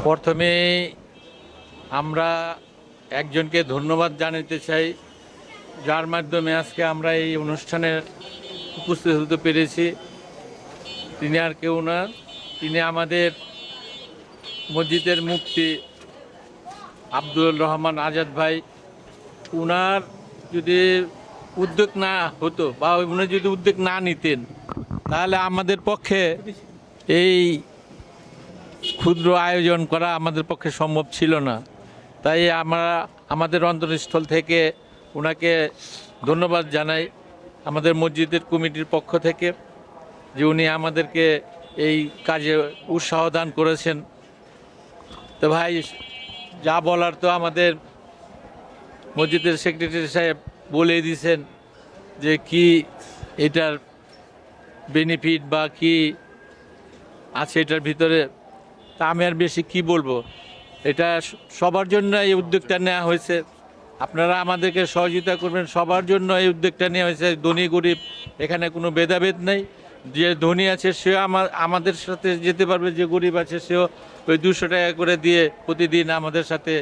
প্রথমে আমরা একজনকে ধন্যবাদ জানাতে চাই, যার মাধ্যমে আজকে আমরা এই অনুষ্ঠানে উপস্থিত হতে পেরেছি। তিনি আর কেউ না, তিনি আমাদের মসজিদের মুফতি আব্দুল রহমান আজাদ ভাই। উনার যদি উদ্যোগ না হতো বা উনি যদি উদ্যোগ না নিতেন, তাহলে আমাদের পক্ষে এই ক্ষুদ্র আয়োজন করা আমাদের পক্ষে সম্ভব ছিল না। তাই আমরা আমাদের অন্তরস্থল থেকে ওনাকে ধন্যবাদ জানাই আমাদের মসজিদের কমিটির পক্ষ থেকে, যে উনি আমাদেরকে এই কাজে উৎসাহ দান করেছেন। তো ভাই, যা বলার তো আমাদের মসজিদের সেক্রেটারি সাহেব বলে দিয়েছেন যে কি এটার বেনিফিট বা কি আছে এটার ভিতরে। তা আমি আর বেশি কি বলবো, এটা সবার জন্য এই উদ্যোগটা নেওয়া হয়েছে। আপনারা আমাদেরকে সহযোগিতা করবেন, সবার জন্য এই উদ্যোগটা নেওয়া হয়েছে। ধনী গরিব এখানে কোনো ভেদাভেদ নেই। যে ধনী আছে সেও আমাদের সাথে যেতে পারবে, যে গরিব আছে সেও ওই 200 টাকা করে দিয়ে প্রতিদিন আমাদের সাথে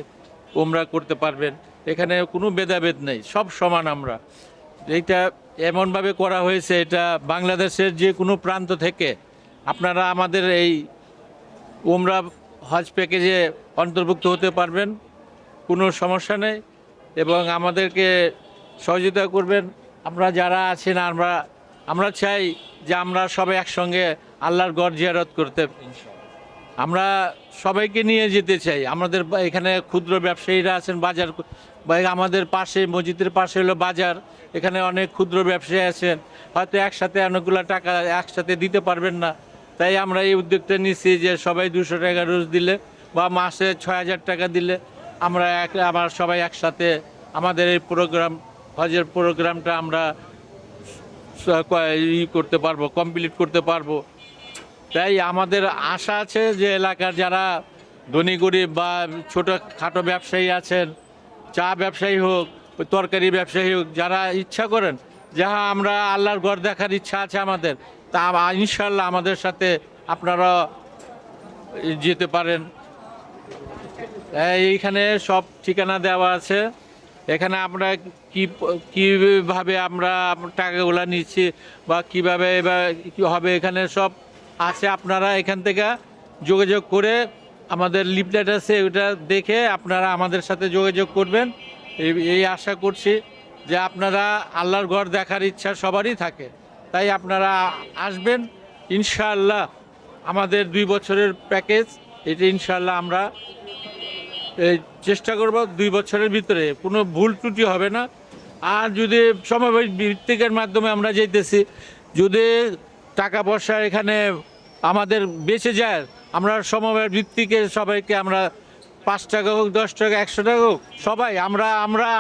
ওমরা করতে পারবেন। এখানে কোনো ভেদাভেদ নেই, সব সমান। আমরা এইটা এমনভাবে করা হয়েছে, এটা বাংলাদেশের যে কোনো প্রান্ত থেকে আপনারা আমাদের এই ওমরা হজ প্যাকেজে অন্তর্ভুক্ত হতে পারবেন, কোনো সমস্যা নেই। এবং আমাদেরকে সহযোগিতা করবেন। আমরা যারা আছেন, আমরা চাই যে আমরা সবাই একসঙ্গে আল্লাহর ঘর জিয়ারত করতে। আমরা সবাইকে নিয়ে যেতে চাই। আমাদের এখানে ক্ষুদ্র ব্যবসায়ীরা আছেন, বাজার আমাদের পাশে মসজিদের পাশে হলো বাজার, এখানে অনেক ক্ষুদ্র ব্যবসায়ী আছেন, হয়তো একসাথে অনেকগুলো টাকা একসাথে দিতে পারবেন না। তাই আমরা এই উদ্যোগটা নিচ্ছি যে সবাই 200 টাকা রোজ দিলে বা মাসে 6000 টাকা দিলে আমরা আবার সবাই একসাথে আমাদের এই প্রোগ্রাম, হজের প্রোগ্রামটা আমরা করতে পারবো, কমপ্লিট করতে পারবো। তাই আমাদের আশা আছে যে এলাকার যারা ধনী গরিব বা ছোটোখাটো ব্যবসায়ী আছেন, চা ব্যবসায়ী হোক, তরকারি ব্যবসায়ী হোক, যারা ইচ্ছা করেন যাহা আমরা আল্লাহর ঘর দেখার ইচ্ছা আছে আমাদের, তা ইনশাল্লাহ আমাদের সাথে আপনারা যেতে পারেন। এইখানে সব ঠিকানা দেওয়া আছে। এখানে আমরা কীভাবে আমরা টাকাগুলো নিচ্ছি বা কীভাবে কী হবে এখানে সব আছে। আপনারা এখান থেকে যোগাযোগ করে, আমাদের লিফলেট আছে ওটা দেখে আপনারা আমাদের সাথে যোগাযোগ করবেন। এই আশা করছি যে আপনারা আল্লাহর ঘর দেখার ইচ্ছা সবারই থাকে, তাই আপনারা আসবেন ইনশাআল্লাহ। আমাদের 2 বছরের প্যাকেজ এটা, ইনশাআল্লাহ আমরা চেষ্টা করব 2 বছরের ভিতরে কোনো ভুল ত্রুটি হবে না। আর যদি সমবায় ভিত্তিকের মাধ্যমে আমরা যেতেছি, যদি টাকা পয়সা এখানে আমাদের বেঁচে যায়, আমরা সমবায় ভিত্তিকে সবাইকে আমরা 5 টাকা হোক, 10 টাকা, 100 টাকা হোক, সবাই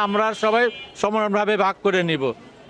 আমরা সবাই সমানভাবে ভাগ করে নিব।